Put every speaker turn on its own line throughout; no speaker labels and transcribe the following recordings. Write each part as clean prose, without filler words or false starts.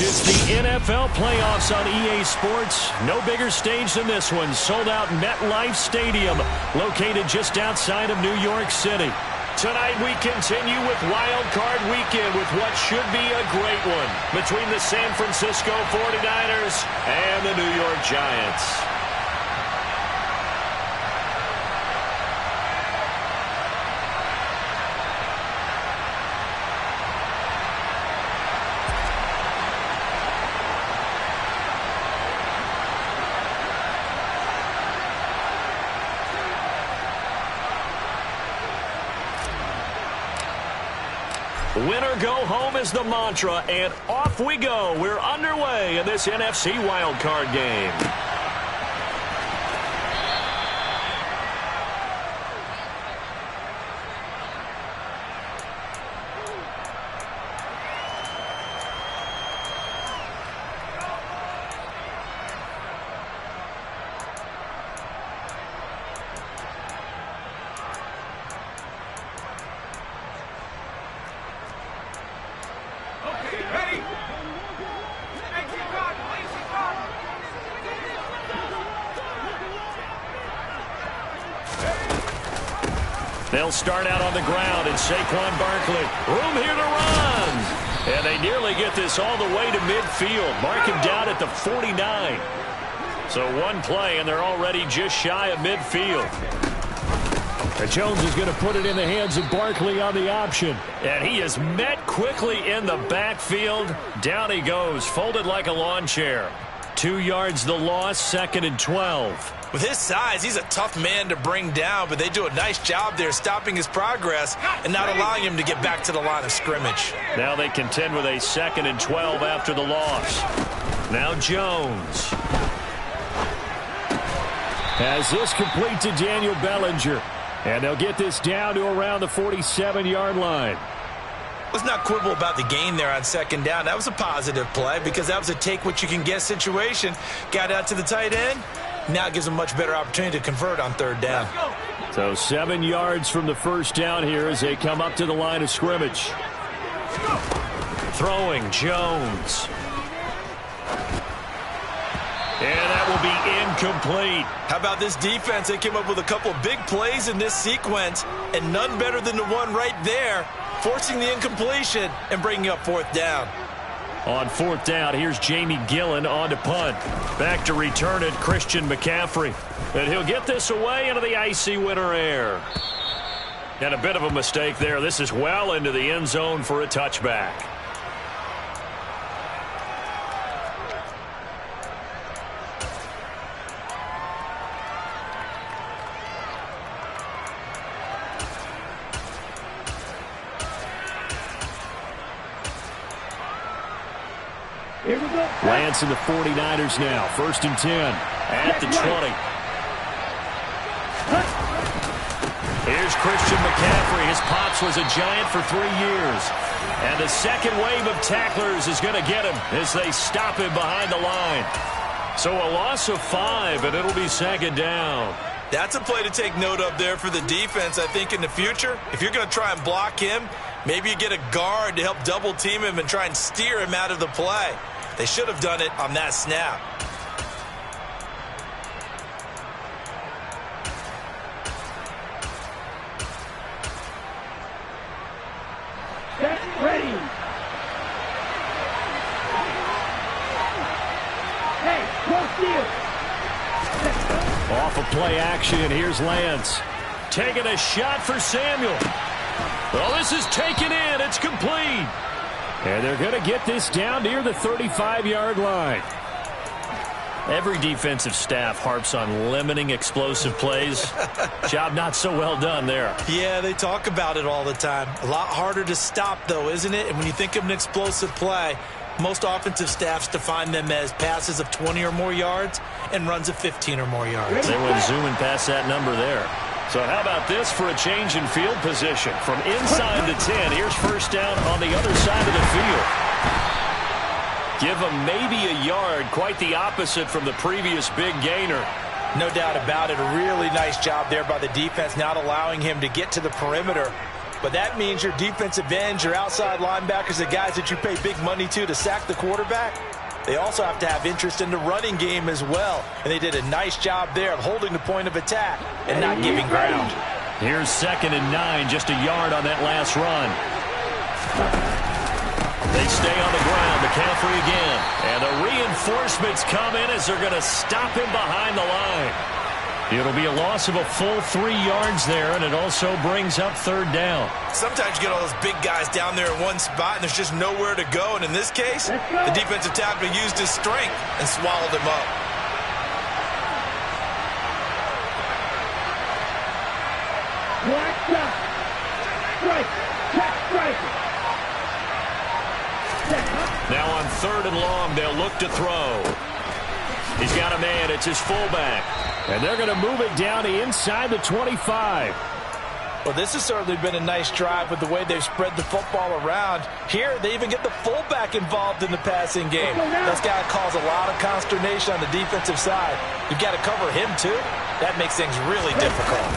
It's the NFL playoffs on EA Sports. No bigger stage than this one. Sold out MetLife Stadium, located just outside of New York City. Tonight we continue with Wild Card Weekend with what should be a great one between the San Francisco 49ers and the New York Giants. Winner go home is the mantra, and off we go. We're underway in this NFC wildcard game. They'll start out on the ground, and Saquon Barkley. Room here to run. And they nearly get this all the way to midfield. Mark him down at the 49. So one play, and they're already just shy of midfield. And Jones is going to put it in the hands of Barkley on the option. And he is met quickly in the backfield. Down he goes, folded like a lawn chair. 2 yards the loss, 2nd and 12.
With his size, he's a tough man to bring down, but they do a nice job there stopping his progress and not allowing him to get back to the line of scrimmage.
Now they contend with a 2nd and 12 after the loss. Now Jones has this complete to Daniel Bellinger. And they'll get this down to around the 47-yard line.
Let's not quibble about the gain there on 2nd down. That was a positive play because that was a take-what-you-can-get situation. Got out to the tight end. Now it gives them a much better opportunity to convert on 3rd down.
So 7 yards from the first down here as they come up to the line of scrimmage. Throwing Jones. And that will be incomplete.
How about this defense? They came up with a couple of big plays in this sequence, and none better than the one right there, forcing the incompletion and bringing up 4th down.
On 4th down, here's Jamie Gillen on to punt. Back to return it, Christian McCaffrey. And he'll get this away into the icy winter air. And a bit of a mistake there. This is well into the end zone for a touchback. Lance and the 49ers now. 1st and 10 at the 20. Here's Christian McCaffrey. His pops was a Giant for 3 years. And the second wave of tacklers is going to get him as they stop him behind the line. So a loss of 5, and it'll be 2nd down.
That's a play to take note of there for the defense, I think, in the future. If you're going to try and block him, maybe you get a guard to help double-team him and try and steer him out of the play. They should have done it on that snap.
Set, ready. Hey, close deal.
Off of play action, here's Lance. Taking a shot for Samuel. Well, this is taken in. It's complete. And they're going to get this down near the 35-yard line. Every defensive staff harps on limiting explosive plays. Job not so well done there.
Yeah, they talk about it all the time. A lot harder to stop, though, isn't it? And when you think of an explosive play, most offensive staffs define them as passes of 20 or more yards and runs of 15 or more yards.
They went zooming past that number there. So how about this for a change in field position? From inside the 10, here's 1st down on the other side of the field. Give him maybe a yard, quite the opposite from the previous big gainer.
No doubt about it. A really nice job there by the defense, not allowing him to get to the perimeter. But that means your defensive ends, your outside linebackers, the guys that you pay big money to sack the quarterback, they also have to have interest in the running game as well. And they did a nice job there of holding the point of attack and not giving ground.
Here's 2nd and 9, just a yard on that last run. They stay on the ground. McCaffrey again. And the reinforcements come in as they're going to stop him behind the line. It'll be a loss of a full 3 yards there, and it also brings up 3rd down.
Sometimes you get all those big guys down there in one spot, and there's just nowhere to go. And in this case, the defensive tackle used his strength and swallowed him up.
Black up. Strike. Check strike.
Now on 3rd and long, they'll look to throw. He's got a man. It's his fullback. And they're going to move it down to inside the 25.
Well, this has certainly been a nice drive with the way they've spread the football around. Here, they even get the fullback involved in the passing game. That's got to cause a lot of consternation on the defensive side. You've got to cover him, too. That makes things really difficult.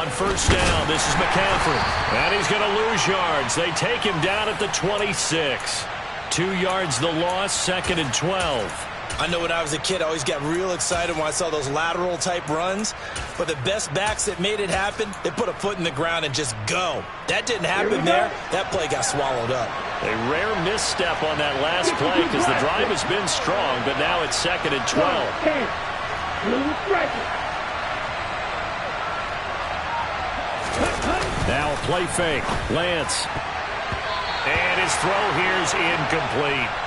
On 1st down, this is McCaffrey. And he's going to lose yards. They take him down at the 26. 2 yards the loss, 2nd and 12.
I know when I was a kid, I always got real excited when I saw those lateral-type runs. But the best backs that made it happen, they put a foot in the ground and just go. That didn't happen there. That play got swallowed up.
A rare misstep on that last play because the drive has been strong, but now it's 2nd and 12. Now a play fake. Lance. And his throw here is incomplete.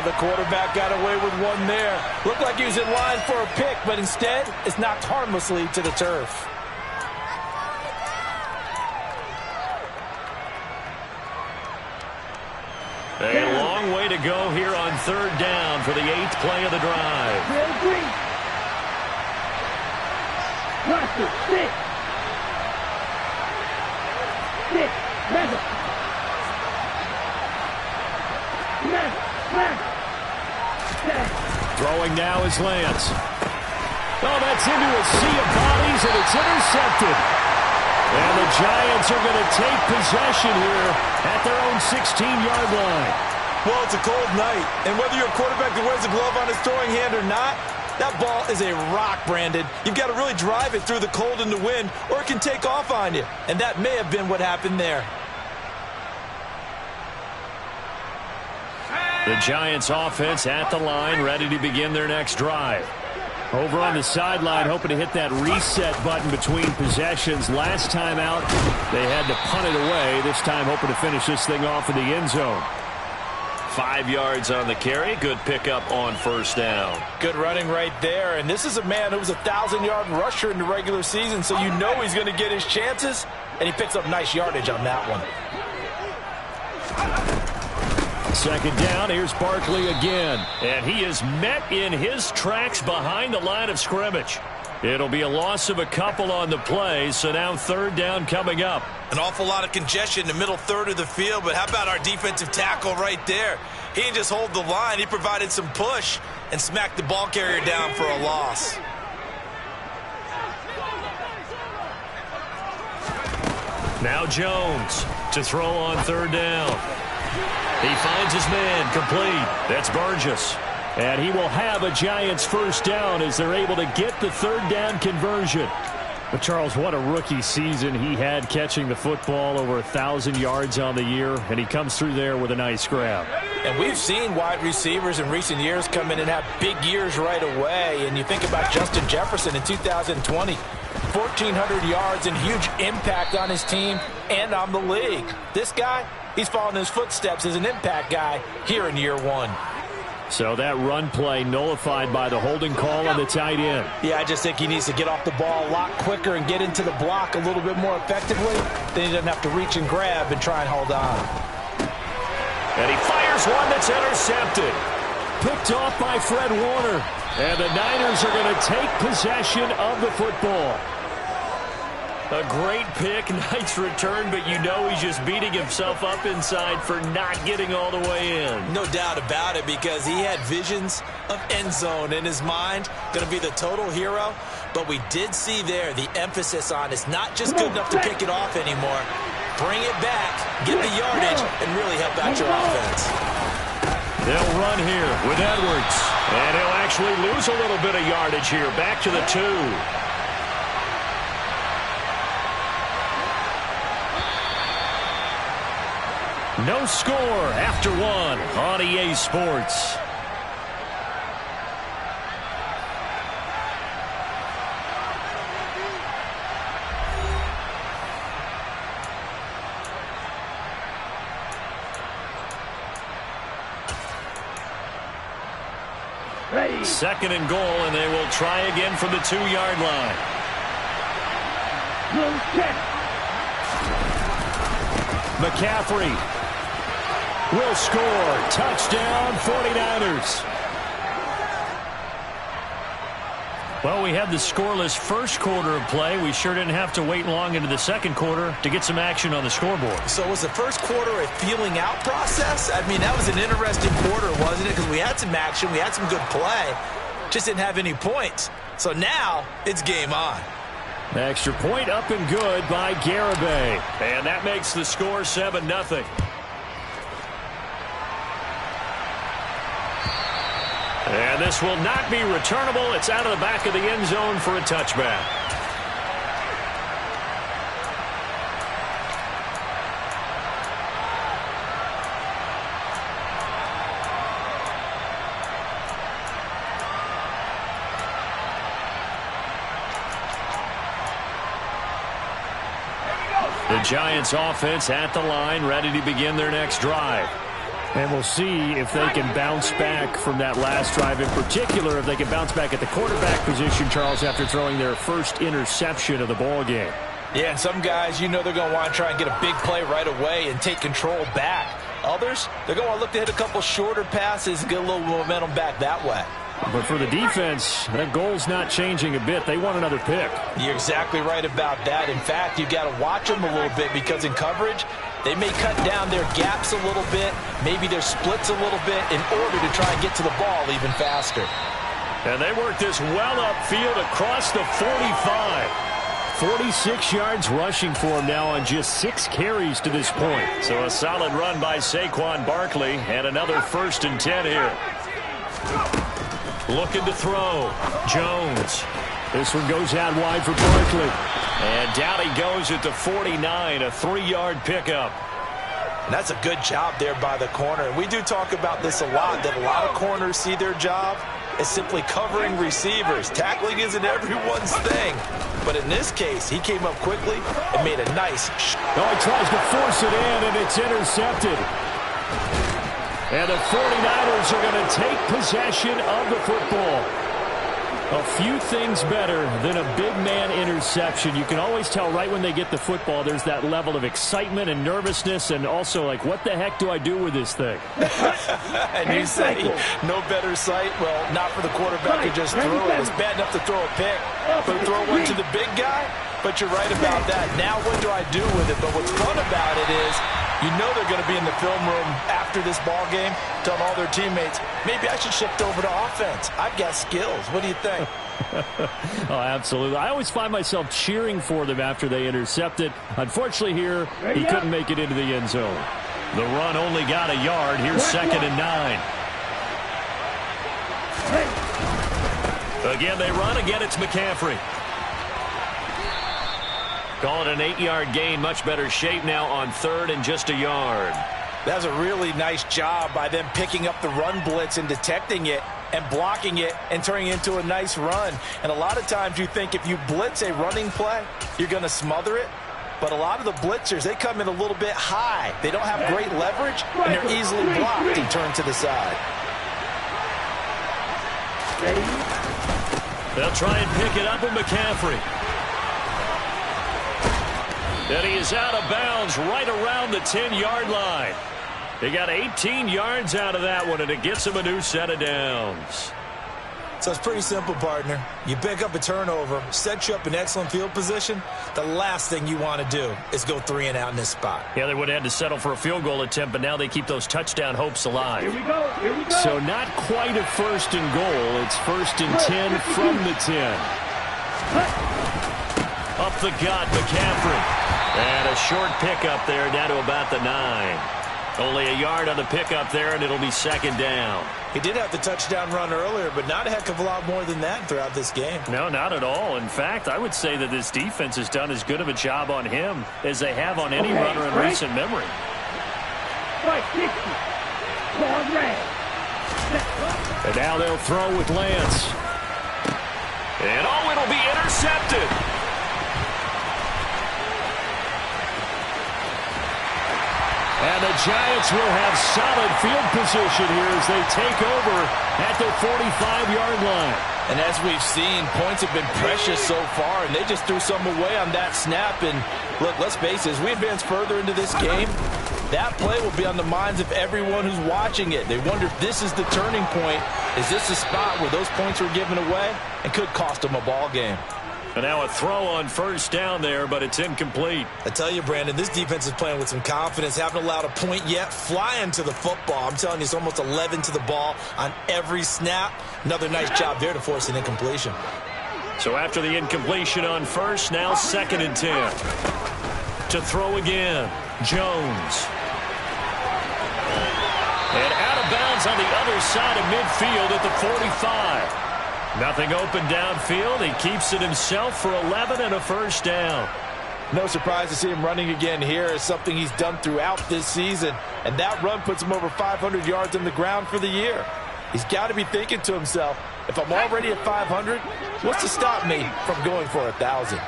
The quarterback got away with one there. Looked like he was in line for a pick, but instead, it's knocked harmlessly to the turf.
A long way to go here on 3rd down for the 8th play of the drive. Throwing now is Lance. Oh, that's into a sea of bodies, and it's intercepted. And the Giants are going to take possession here at their own 16-yard line.
Well, it's a cold night, and whether you're a quarterback that wears a glove on his throwing hand or not, that ball is a rock, Brandon. You've got to really drive it through the cold and the wind, or it can take off on you. And that may have been what happened there.
The Giants offense at the line, ready to begin their next drive. Over on the sideline, hoping to hit that reset button between possessions. Last time out, they had to punt it away. This time, hoping to finish this thing off in the end zone. 5 yards on the carry. Good pickup on 1st down.
Good running right there. And this is a man who was a 1,000-yard rusher in the regular season, so you know he's going to get his chances. And he picks up nice yardage on that one.
2nd down, here's Barkley again. And he is met in his tracks behind the line of scrimmage. It'll be a loss of a couple on the play, so now 3rd down coming up.
An awful lot of congestion in the middle third of the field, but how about our defensive tackle right there? He didn't just hold the line, he provided some push and smacked the ball carrier down for a loss.
Now Jones to throw on 3rd down. He finds his man, complete. That's Burgess. And he will have a Giants 1st down as they're able to get the 3rd down conversion. But Charles, what a rookie season he had catching the football, over 1,000 yards on the year, and he comes through there with a nice grab.
And we've seen wide receivers in recent years come in and have big years right away. And you think about Justin Jefferson in 2020, 1,400 yards and huge impact on his team and on the league. This guy, he's following his footsteps as an impact guy here in year 1.
So that run play nullified by the holding call on the tight end.
Yeah, I just think he needs to get off the ball a lot quicker and get into the block a little bit more effectively. Then he doesn't have to reach and grab and try and hold on.
And he fires one that's intercepted. Picked off by Fred Warner. And the Niners are going to take possession of the football. A great pick, nice return, but you know he's just beating himself up inside for not getting all the way in.
No doubt about it, because he had visions of end zone in his mind. Going to be the total hero. But we did see there the emphasis on it's not just good enough to pick it off anymore. Bring it back, get the yardage, and really help out your offense.
They'll run here with Edwards. And he'll actually lose a little bit of yardage here. Back to the 2. No score after 1 on EA Sports.
Ready.
2nd and goal, and they will try again from the 2-yard line.
Blue check.
McCaffrey will score. Touchdown, 49ers. Well, we had the scoreless first quarter of play. We sure didn't have to wait long into the second quarter to get some action on the scoreboard.
So was the first quarter a feeling out process? I mean, that was an interesting quarter, wasn't it? Because we had some action, we had some good play, just didn't have any points. So now it's game on.
Extra point up and good by Garibay. And that makes the score 7-0. And this will not be returnable. It's out of the back of the end zone for a touchback. The Giants offense at the line, ready to begin their next drive. And we'll see if they can bounce back from that last drive. In particular, if they can bounce back at the quarterback position, Charles, after throwing their first interception of the ball game.
Yeah, and some guys, you know they're going to want to try and get a big play right away and take control back. Others, they're going to want to look to hit a couple shorter passes and get a little momentum back that way.
But for the defense, that goal's not changing a bit. They want another pick.
You're exactly right about that. In fact, you've got to watch them a little bit, because in coverage, they may cut down their gaps a little bit, maybe their splits a little bit, in order to try and get to the ball even faster.
And they work this well upfield across the 45. 46 yards rushing for him now on just 6 carries to this point. So a solid run by Saquon Barkley, and another 1st and 10 here. Looking to throw. Jones. This one goes out wide for Barkley. And down he goes at the 49, a 3-yard pickup.
And that's a good job there by the corner. And we do talk about this a lot, that a lot of corners see their job as simply covering receivers. Tackling isn't everyone's thing. But in this case, he came up quickly and made a nice shot.
Oh, he tries to force it in, and it's intercepted. And the 49ers are going to take possession of the football. A few things better than a big man interception. You can always tell right when they get the football, there's that level of excitement and nervousness, and also like, what the heck do I do with this thing?
And you say, no better sight? Well, not for the quarterback who just threw it. It's bad enough to throw a pick, but throw one to the big guy? But you're right about that. Now what do I do with it? But what's fun about it is, you know they're going to be in the film room after this ball game, telling all their teammates, maybe I should shift over to offense. I've got skills. What do you think?
Oh, absolutely. I always find myself cheering for them after they intercept it. Unfortunately here, he couldn't make it into the end zone. The run only got a yard. Here's 2nd and 9. Again, they run. Again, it's McCaffrey. Call it an 8-yard gain. Much better shape now on 3rd and just a yard.
That was a really nice job by them picking up the run blitz and detecting it and blocking it and turning it into a nice run. And a lot of times you think if you blitz a running play, you're going to smother it. But a lot of the blitzers, they come in a little bit high. They don't have great leverage, and they're easily blocked and turned to the side.
They'll try and pick it up with McCaffrey. And he is out of bounds right around the 10-yard line. He got 18 yards out of that one, and it gets him a new set of downs.
So it's pretty simple, partner. You pick up a turnover, set you up in excellent field position. The last thing you want to do is go 3 and out in this spot.
Yeah, they would have had to settle for a field goal attempt, but now they keep those touchdown hopes alive.
Here we go. Here we go.
So not quite a 1st and goal. It's 1st and 10 from the 10. Up the gut, McCaffrey. And a short pickup there down to about the 9. Only a yard on the pickup there, and it'll be 2nd down.
He did have the touchdown run earlier, but not a heck of a lot more than that throughout this game.
No, not at all. In fact, I would say that this defense has done as good of a job on him as they have on any runner in recent memory.
Right, 60. Ball red.
And now they'll throw with Lance. And oh, it'll be intercepted. And the Giants will have solid field position here as they take over at the 45-yard line.
And as we've seen, points have been precious so far, and they just threw some away on that snap. And look, let's face it, as we advance further into this game, that play will be on the minds of everyone who's watching it. They wonder if this is the turning point. Is this a spot where those points were given away and could cost them a ball game?
And now a throw on 1st down there, but it's incomplete.
I tell you, Brandon, this defense is playing with some confidence. Haven't allowed a point yet. Flying to the football. I'm telling you, it's almost 11 to the ball on every snap. Another nice job there to force an incompletion.
So after the incompletion on 1st, now 2nd and 10. To throw again, Jones. And out of bounds on the other side of midfield at the 45. Nothing open downfield. He keeps it himself for 11 and a 1st down.
No surprise to see him running again here. It's something he's done throughout this season. And that run puts him over 500 yards on the ground for the year. He's got to be thinking to himself, if I'm already at 500, what's to stop me from going for 1,000?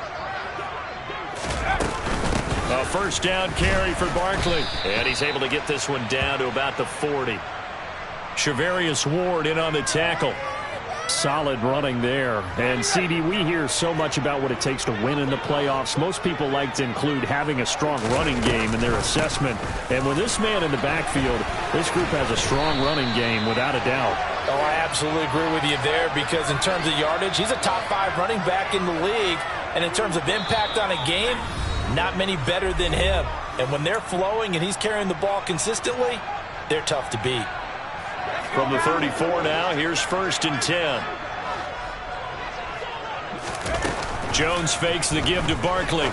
A 1st down carry for Barkley. And he's able to get this one down to about the 40. Shavarius Ward in on the tackle. Solid running there. And, CD, we hear so much about what it takes to win in the playoffs. Most people like to include having a strong running game in their assessment. And with this man in the backfield, this group has a strong running game without a doubt.
Oh, I absolutely agree with you there because in terms of yardage, he's a top 5 running back in the league. And in terms of impact on a game, not many better than him. And when they're flowing and he's carrying the ball consistently, they're tough to beat.
From the 34 now, here's 1st and 10. Jones fakes the give to Barkley.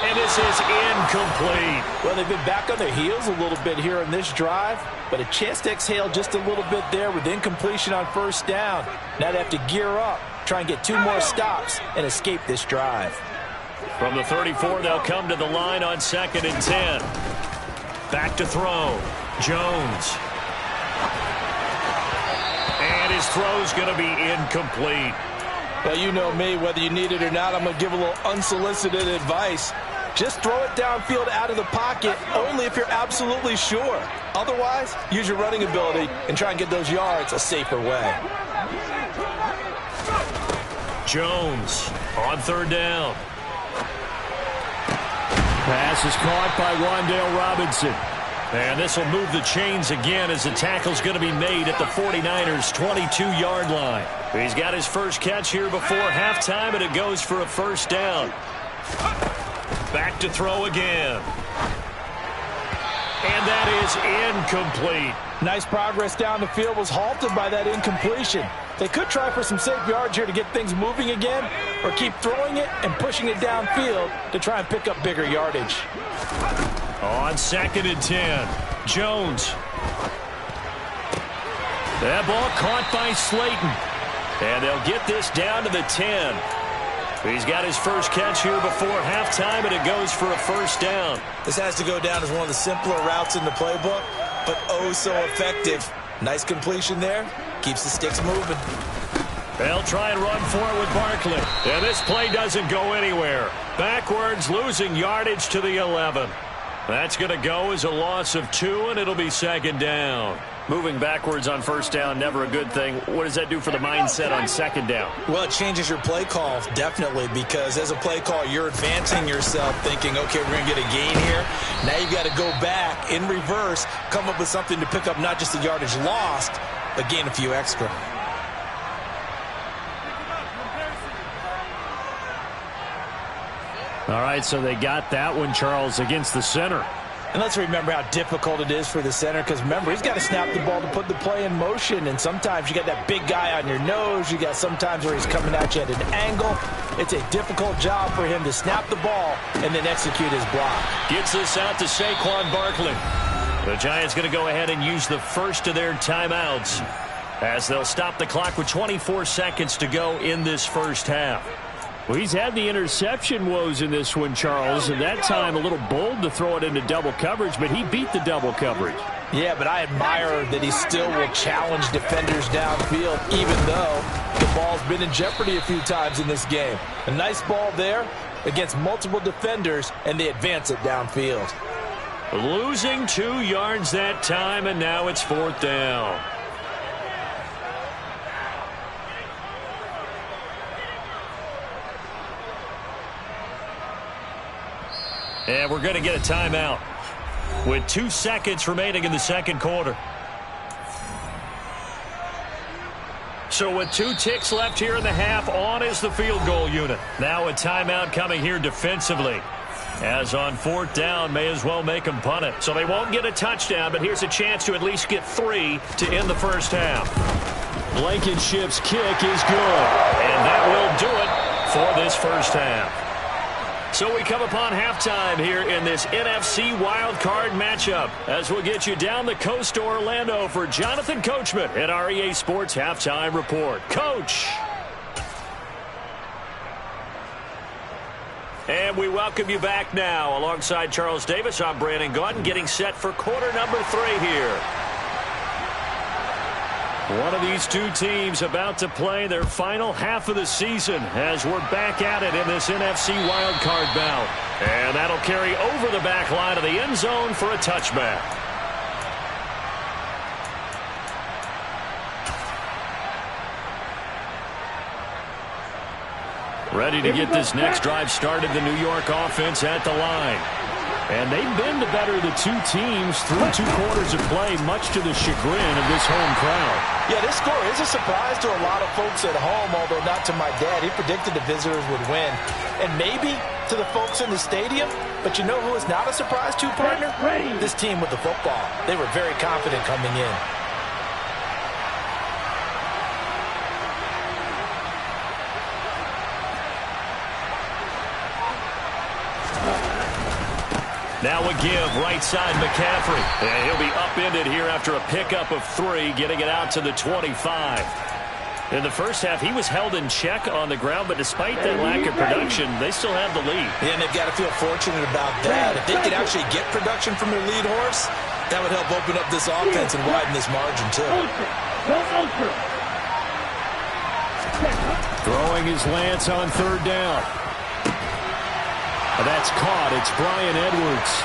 And this is incomplete.
Well, they've been back on their heels a little bit here in this drive, but a chance to exhale just a little bit there with incompletion on 1st down. Now they have to gear up, try and get 2 more stops, and escape this drive.
From the 34, they'll come to the line on 2nd and 10. Back to throw. Jones. And his throw's going to be incomplete.
Well, you know me, whether you need it or not, I'm going to give a little unsolicited advice. Just throw it downfield out of the pocket only if you're absolutely sure. Otherwise, use your running ability and try and get those yards a safer way.
Jones on 3rd down. Pass is caught by Wan'Dale Robinson. And this will move the chains again as the tackle's going to be made at the 49ers' 22-yard line. He's got his first catch here before halftime, and it goes for a 1st down. Back to throw again. And that is incomplete.
Nice progress down the field was halted by that incompletion. They could try for some safe yards here to get things moving again, or keep throwing it and pushing it downfield to try and pick up bigger yardage.
On 2nd and 10, Jones. That ball caught by Slayton. And they'll get this down to the 10. He's got his first catch here before halftime, and it goes for a 1st down.
This has to go down as one of the simpler routes in the playbook, but oh so effective. Nice completion there. Keeps the sticks moving.
They'll try and run for it with Barkley. And this play doesn't go anywhere. Backwards, losing yardage to the 11. That's going to go as a loss of 2, and it'll be 2nd down. Moving backwards on 1st down, never a good thing. What does that do for the mindset on 2nd down?
Well, it changes your play call, definitely, because as a play call, you're advancing yourself thinking, okay, we're going to get a gain here. Now you've got to go back in reverse, come up with something to pick up not just the yardage lost, but gain a few extra.
All right, so they got that one, Charles, against the center.
And let's remember how difficult it is for the center, because remember, he's got to snap the ball to put the play in motion, and sometimes you got that big guy on your nose. You got sometimes where he's coming at you at an angle. It's a difficult job for him to snap the ball and then execute his block.
Gets this out to Saquon Barkley. The Giants going to go ahead and use the first of their timeouts as they'll stop the clock with 24 seconds to go in this first half.
Well, he's had the interception woes in this one, Charles, and that time a little bold to throw it into double coverage, but he beat the double coverage.
Yeah, but I admire that he still will challenge defenders downfield, even though the ball's been in jeopardy a few times in this game. A nice ball there against multiple defenders, and they advance it downfield.
Losing 2 yards that time, and now it's 4th down. And we're going to get a timeout with 2 seconds remaining in the second quarter. So with 2 ticks left here in the half, on is the field goal unit. Now a timeout coming here defensively. As on 4th down, may as well make them punt it. So they won't get a touchdown, but here's a chance to at least get 3 to end the first half.
Blankenship's kick is good.
And that will do it for this first half. So we come upon halftime here in this NFC wildcard matchup as we'll get you down the coast to Orlando for Jonathan Coachman at our EA Sports Halftime Report. Coach. And we welcome you back now. Alongside Charles Davis, I'm Brandon Gaudin, getting set for quarter number 3 here. One of these 2 teams about to play their final half of the season as we're back at it in this NFC wildcard bout. And that'll carry over the back line of the end zone for a touchback. Ready to get this next drive started, the New York offense at the line.
And they've been the better of the 2 teams through 2 quarters of play, much to the chagrin of this home crowd.
Yeah, this score is a surprise to a lot of folks at home, although not to my dad. He predicted the visitors would win. And maybe to the folks in the stadium, but you know who is not a surprise to, partner? This team with the football. They were very confident coming in.
Now a give, right side McCaffrey. And he'll be upended here after a pickup of 3, getting it out to the 25. In the first half, he was held in check on the ground, but despite that lack of production, they still have the lead.
Yeah, and they've got to feel fortunate about that. If they could actually get production from their lead horse, that would help open up this offense and widen this margin, too.
Throwing his Lance on 3rd down. That's caught. It's Bryan Edwards.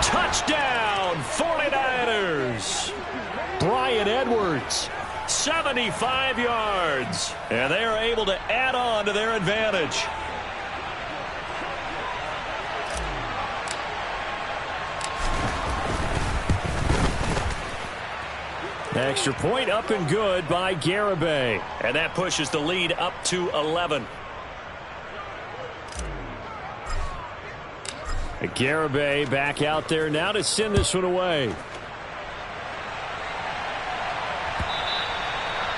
Touchdown, 49ers. Bryan Edwards, 75 yards. And they are able to add on to their advantage. Extra point up and good by Garibay. And that pushes the lead up to 11. Garibay back out there now to send this one away.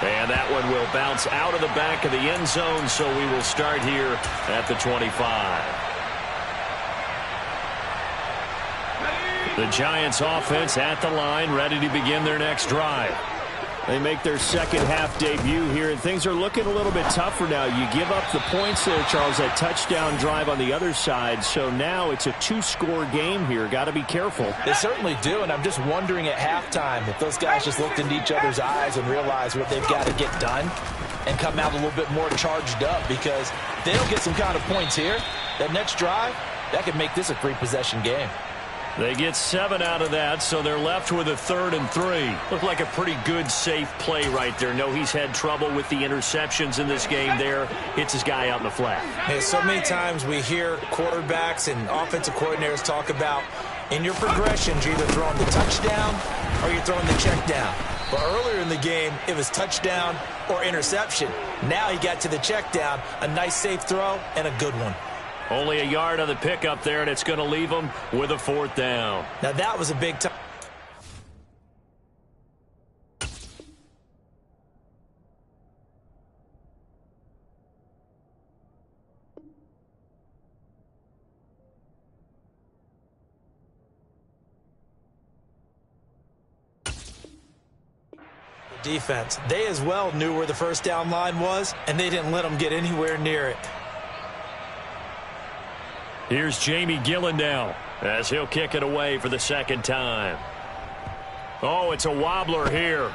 And that one will bounce out of the back of the end zone, so we will start here at the 25. The Giants offense at the line, ready to begin their next drive. They make their second half debut here, and things are looking a little bit tougher now. You give up the points there, Charles, that touchdown drive on the other side. So now it's a 2-score game here. Got to be careful.
They certainly do, and I'm just wondering at halftime if those guys just looked into each other's eyes and realized what they've got to get done and come out a little bit more charged up, because they don't get some kind of points here. That next drive, that could make this a 3-possession game.
They get 7 out of that, so they're left with a 3rd and 3. Looked like a pretty good, safe play right there. No, he's had trouble with the interceptions in this game there. Hits his guy out in the flat.
Hey, so many times we hear quarterbacks and offensive coordinators talk about in your progressions, you're either throwing the touchdown or you're throwing the check down. But earlier in the game, it was touchdown or interception. Now he got to the check down, a nice safe throw, and a good one.
Only a yard on the pickup there, and it's going to leave him with a 4th down.
Now that was a big time. Defense. They as well knew where the first down line was, and they didn't let them get anywhere near it.
Here's Jamie Gillen now as he'll kick it away for the 2nd time. Oh, it's a wobbler here.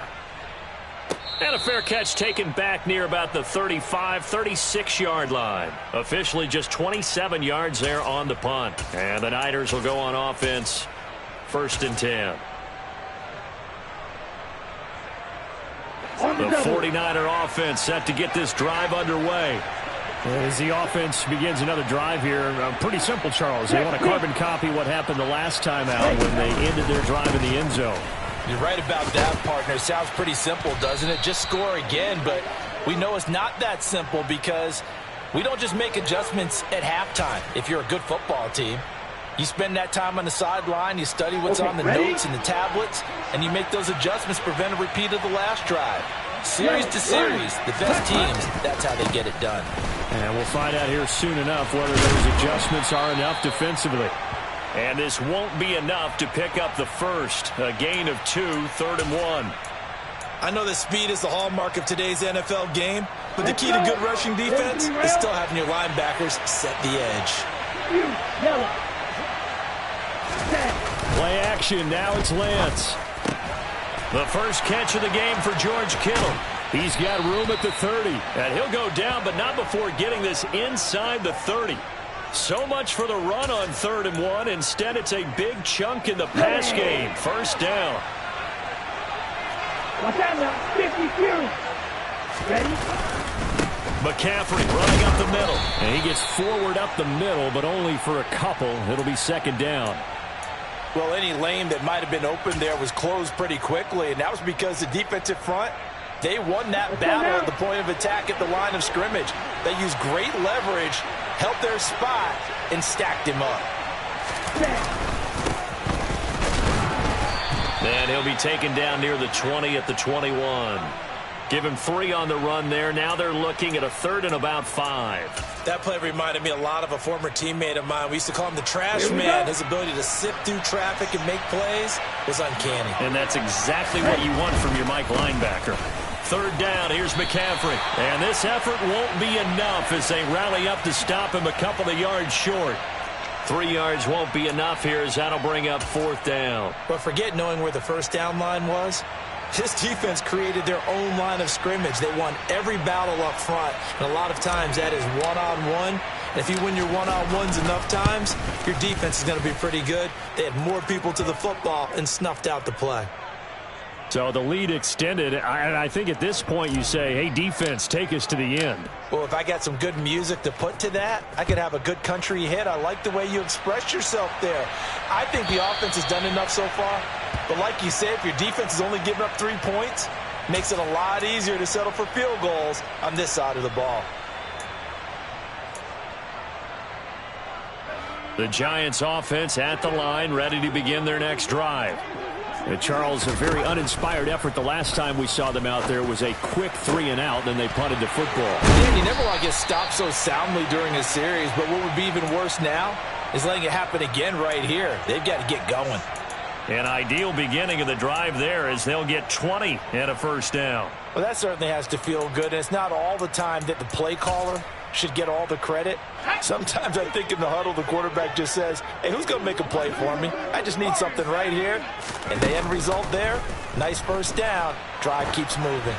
And a fair catch taken back near about the 35, 36-yard line. Officially just 27 yards there on the punt. And the Niners will go on offense, 1st and 10. The 49er offense set to get this drive underway.
As the offense begins another drive here, pretty simple, Charles. They want to carbon copy what happened the last time out when they ended their drive in the end zone.
You're right about that, partner. Sounds pretty simple, doesn't it? Just score again, but we know it's not that simple because we don't just make adjustments at halftime if you're a good football team. You spend that time on the sideline, you study what's on the notes and the tablets, and you make those adjustments, prevent a repeat of the last drive. Series to series, the best teams, that's how they get it done.
And we'll find out here soon enough whether those adjustments are enough defensively.
And this won't be enough to pick up the first. A gain of 2, 3rd and 1.
I know that speed is the hallmark of today's NFL game, but the key to good rushing defense is still having your linebackers set the edge.
Play action. Now it's Lance.
The first catch of the game for George Kittle.
He's got room at the 30.
And he'll go down, but not before getting this inside the 30. So much for the run on 3rd and 1. Instead, it's a big chunk in the pass game. 1st down.
Watch out now. 52. Ready?
McCaffrey running up the middle.
And he gets forward up the middle, but only for a couple. It'll be 2nd down.
Well, any lane that might have been open there was closed pretty quickly, and that was because the defensive front, they won that battle at the point of attack at the line of scrimmage. They used great leverage, held their spot, and stacked him up.
And he'll be taken down near the 20 at the 21. Give him 3 on the run there. Now they're looking at a 3rd and about 5.
That play reminded me a lot of a former teammate of mine. We used to call him the trash man. His ability to sift through traffic and make plays was uncanny.
And that's exactly what you want from your Mike linebacker. 3rd down, here's McCaffrey. And this effort won't be enough as they rally up to stop him a couple of yards short. 3 yards won't be enough here as that'll bring up 4th down.
But forget knowing where the first down line was. This defense created their own line of scrimmage. They won every battle up front, and a lot of times that is one-on-one. And if you win your one-on-ones enough times, your defense is going to be pretty good. They had more people to the football and snuffed out the play.
So the lead extended, and I think at this point you say, hey, defense, take us to the end.
Well, if I got some good music to put to that, I could have a good country hit. I like the way you expressed yourself there. I think the offense has done enough so far. But like you said, if your defense is only giving up 3 points, it makes it a lot easier to settle for field goals on this side of the ball.
The Giants offense at the line, ready to begin their next drive.
And Charles, a very uninspired effort the last time we saw them out there was a quick 3 and out, then they punted the football.
Yeah, you never want to get stopped so soundly during a series, but what would be even worse now is letting it happen again right here. They've got to get going.
An ideal beginning of the drive there as they'll get 20 and a 1st down.
Well, that certainly has to feel good. And it's not all the time that the play caller should get all the credit. Sometimes I think in the huddle, the quarterback just says, hey, who's going to make a play for me? I just need something right here. And the end result there, nice 1st down. Drive keeps moving.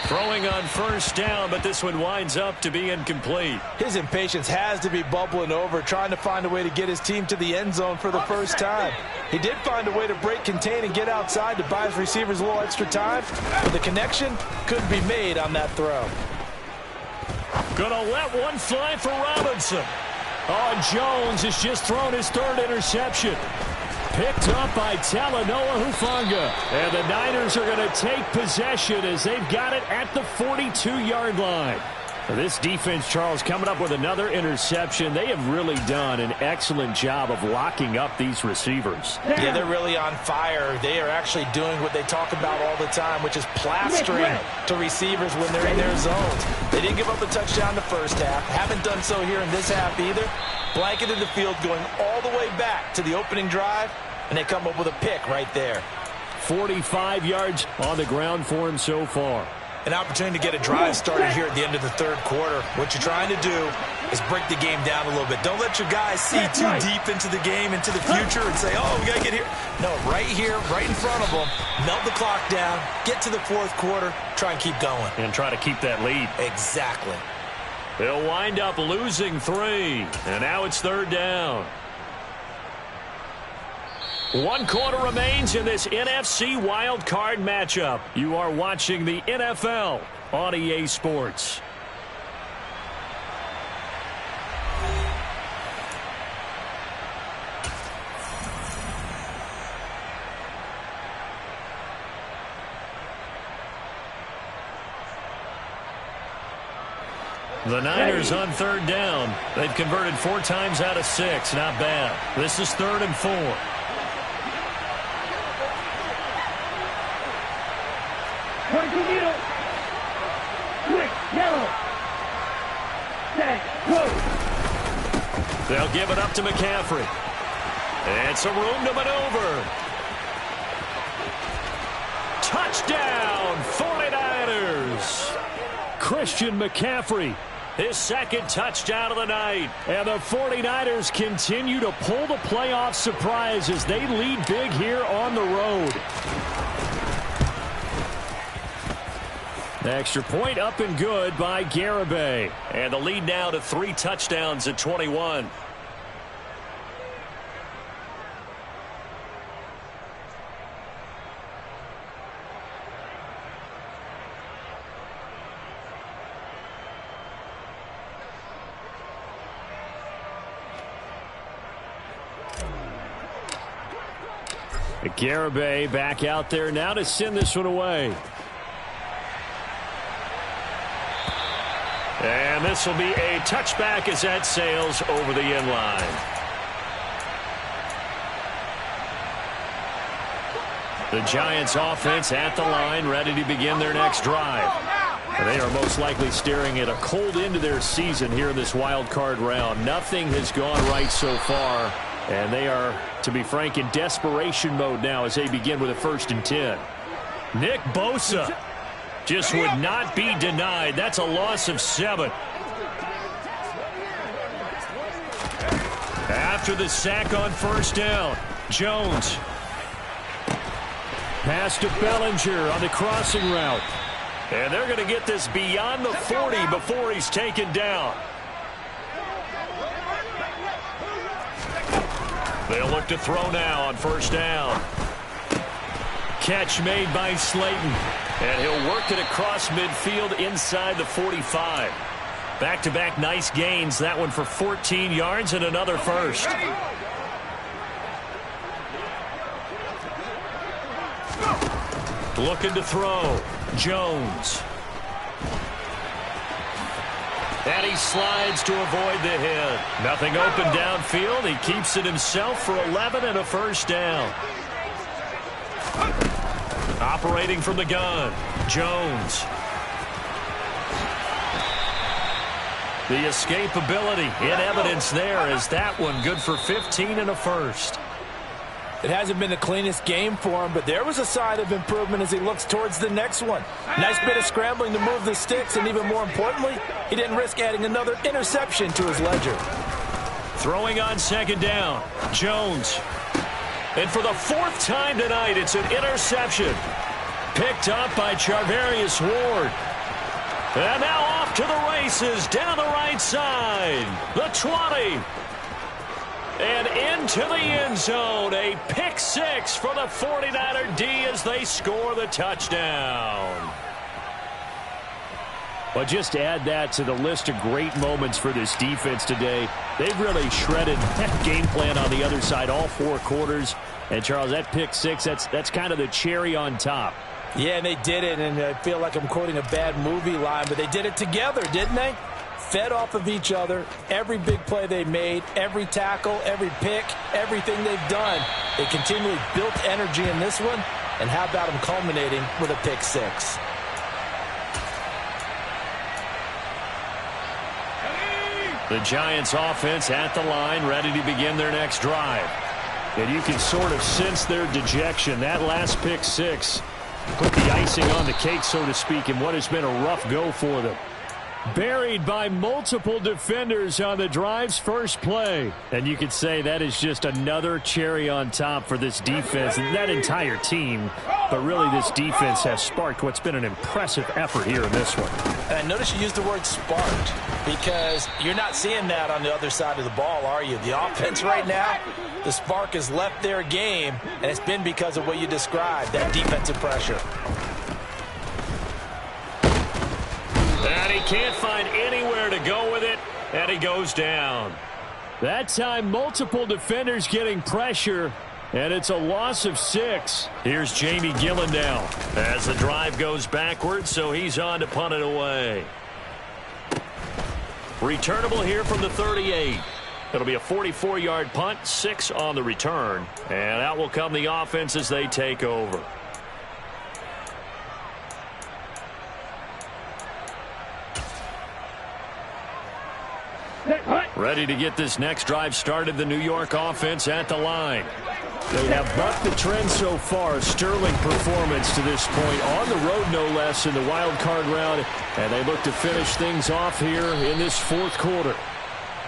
Throwing on 1st down, but this one winds up to be incomplete.
His impatience has to be bubbling over, trying to find a way to get his team to the end zone for the first time. He did find a way to break contain and get outside to buy his receivers a little extra time, but the connection couldn't be made on that throw.
Gonna let one fly for Robinson. Oh, and Jones has just thrown his 3rd interception.
Picked up by Talanoa Hufanga. And the Niners are going to take possession as they've got it at the 42-yard line. This defense, Charles, coming up with another interception. They have really done an excellent job of locking up these receivers.
Yeah, they're really on fire. They are actually doing what they talk about all the time, which is plastering to receivers when they're in their zones. They didn't give up a touchdown the first half. Haven't done so here in this half either. Blanketed the field going all the way back to the opening drive, and they come up with a pick right there.
45 yards on the ground for him so far.
An opportunity to get a drive started here at the end of the third quarter. What you're trying to do is break the game down a little bit. Don't let your guys see too deep into the game, into the future, and say, oh, we got to get here. No, right here, right in front of them, melt the clock down, get to the fourth quarter, try and keep going.
And try to keep that lead.
Exactly.
They'll wind up losing 3, and now it's third down. 1 quarter remains in this NFC wild card matchup. You are watching the NFL on EA Sports. The Niners on third down. They've converted 4 times out of 6. Not bad. This is 3rd and 4.
Needle. Quick, yellow. Set, go.
They'll give it up to McCaffrey. And some room to maneuver. Touchdown, 49ers.
Christian McCaffrey.
His 2nd touchdown of the night.
And the 49ers continue to pull the playoff surprise as they lead big here on the road. Extra point up and good by Garibay.
And the lead now to 3 touchdowns at 21.
Garibay back out there now to send this one away.
And this will be a touchback as that sails over the end line. The Giants offense at the line, ready to begin their next drive. They are most likely staring at a cold end to their season here in this wild card round. Nothing has gone right so far, and they are, to be frank, in desperation mode now as they begin with a 1st and 10.
Nick Bosa
just would not be denied. That's a loss of 7. After the sack on 1st down, Jones.
Pass to Bellinger on the crossing route.
And they're going to get this beyond the 40 before he's taken down. They'll look to throw now on 1st down. Catch made by Slayton. And he'll work it across midfield inside the 45. Back-to-back nice gains. That one for 14 yards and another 1st. Looking to throw. Jones. And he slides to avoid the hit. Nothing open downfield. He keeps it himself for 11 and a 1st down. Operating from the gun, Jones. The escapability in evidence there as that one good for 15 and a 1st.
It hasn't been the cleanest game for him, but there was a sign of improvement as he looks towards the next one. Nice bit of scrambling to move the sticks, and even more importantly, he didn't risk adding another interception to his ledger.
Throwing on 2nd down, Jones. And for the 4th time tonight, it's an interception. Picked up by Charvarius Ward. And now off to the races down the right side. The 20. And into the end zone. A pick 6 for the 49er D as they score the touchdown.
Well, just add that to the list of great moments for this defense today. They've really shredded that game plan on the other side all 4 quarters. And, Charles, that pick 6, that's kind of the cherry on top.
Yeah, and they did it, and I feel like I'm quoting a bad movie line, but they did it together, didn't they? Fed off of each other, every big play they made, every tackle, every pick, everything they've done. They continually built energy in this one, and how about them culminating with a pick 6?
The Giants offense at the line, ready to begin their next drive.
And you can sort of sense their dejection. That last pick 6 put the icing on the cake, so to speak, in what has been a rough go for them. Buried by multiple defenders on the drive's first play. And you could say that is just another cherry on top for this defense and that entire team. But really, this defense has sparked what's been an impressive effort here in this one.
And I notice you used the word sparked because you're not seeing that on the other side of the ball, are you? The offense right now, the spark has left their game, and it's been because of what you described, that defensive pressure.
And he can't find anywhere to go with it, and he goes down.
That time, multiple defenders getting pressure, and it's a loss of 6.
Here's Jamie Gillen now as the drive goes backwards, so he's on to punt it away. Returnable here from the 38. It'll be a 44-yard punt, 6 on the return, and out will come the offense as they take over. Ready to get this next drive started, the New York offense at the line.
They have bucked the trend so far. Sterling performance to this point. On the road, no less, in the wild card round. And they look to finish things off here in this 4th quarter.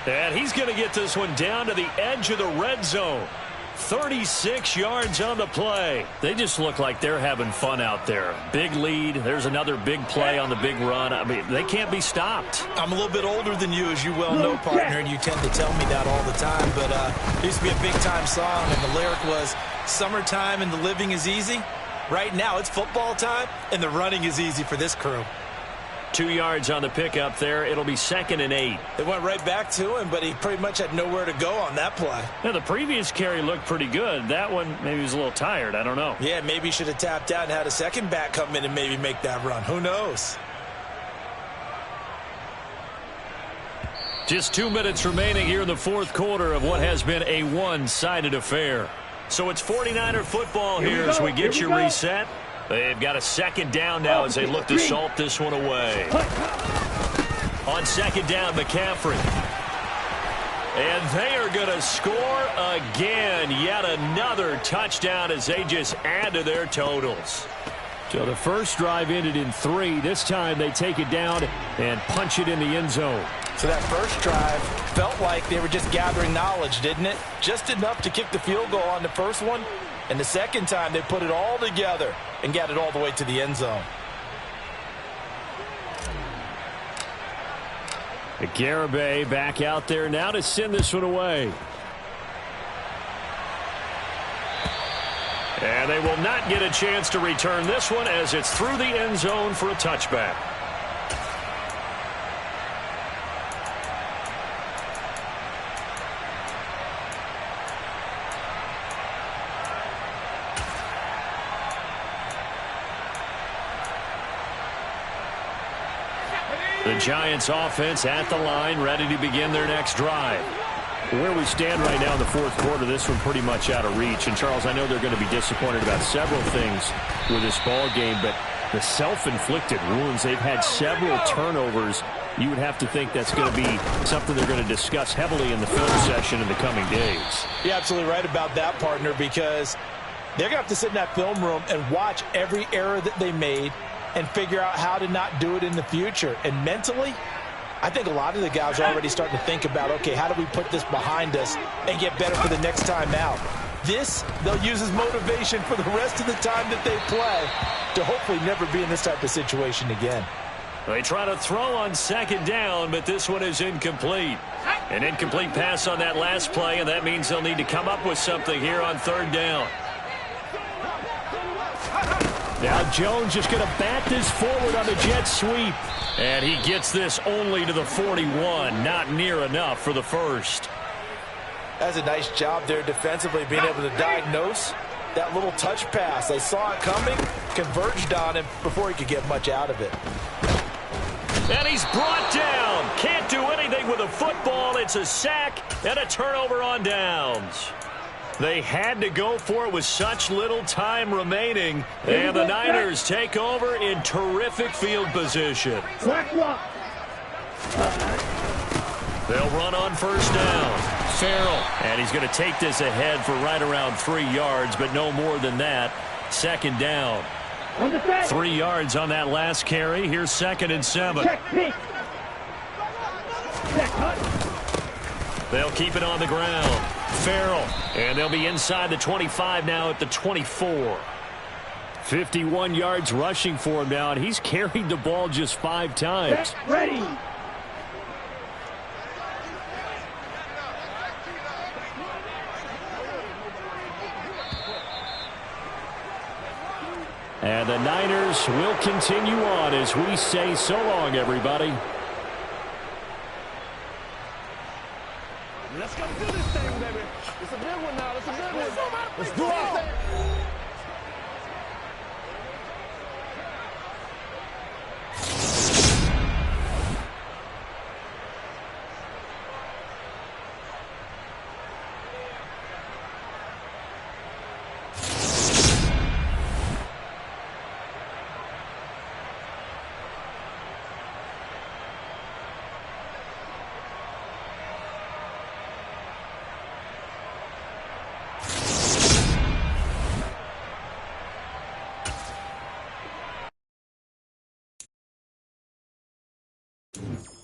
And he's going to get this one down to the edge of the red zone. 36 yards on the play.
They just look like they're having fun out there. Big lead. There's another big play on the big run. I mean, they can't be stopped.
I'm a little bit older than you, as you well know, partner, and you tend to tell me that all the time. But it used to be a big-time song, and the lyric was, "Summertime and the living is easy." Right now, it's football time, and the running is easy for this crew.
2 yards on the pickup there. It'll be 2nd and 8.
They went right back to him, but he pretty much had nowhere to go on that play.
Now, the previous carry looked pretty good. That one, maybe he was a little tired. I don't know.
Yeah, maybe he should have tapped out and had a second back come in and maybe make that run. Who knows?
Just 2 minutes remaining here in the 4th quarter of what has been a one-sided affair. So it's 49er football here as we get you reset. They've got a 2nd down now as they look to salt this one away. On 2nd down, McCaffrey. And they are going to score again. Yet another touchdown as they just add to their totals.
So the first drive ended in 3. This time they take it down and punch it in the end zone.
So that first drive felt like they were just gathering knowledge, didn't it? Just enough to kick the field goal on the first one. And the second time, they put it all together and got it all the way to the end zone.
Garibay back out there now to send this one away.
And they will not get a chance to return this one as it's through the end zone for a touchback. The Giants offense at the line, ready to begin their next drive.
Where we stand right now in the 4th quarter, this one pretty much out of reach. And, Charles, I know they're going to be disappointed about several things with this ball game, but the self-inflicted wounds, they've had several turnovers. You would have to think that's going to be something they're going to discuss heavily in the film session in the coming days.
You're absolutely right about that, partner, because they're going to have to sit in that film room and watch every error that they made and figure out how to not do it in the future. And mentally, I think a lot of the guys are already starting to think about, okay, how do we put this behind us and get better for the next time out? This, they'll use as motivation for the rest of the time that they play to hopefully never be in this type of situation again.
They try to throw on 2nd down, but this one is incomplete. An incomplete pass on that last play, and that means they'll need to come up with something here on 3rd down.
Now Jones just going to bat this forward on the jet sweep.
And he gets this only to the 41. Not near enough for the first.
That's a nice job there defensively, being able to diagnose that little touch pass. They saw it coming, converged on him before he could get much out of it.
And he's brought down. Can't do anything with a football. It's a sack and a turnover on downs. They had to go for it with such little time remaining. And the Niners take over in terrific field position. They'll run on first down. Farrell. And he's going to take this ahead for right around 3 yards, but no more than that. Second down. 3 yards on that last carry. Here's 2nd and 7. They'll keep it on the ground. Farrell. And they'll be inside the 25 now at the 24.
51 yards rushing for him now, and he's carried the ball just 5 times.
Ready.
And the Niners will continue on as we say so long, everybody.
Let's go do this thing, baby. It's a big one now. It's a big one. Let's do our thing.
you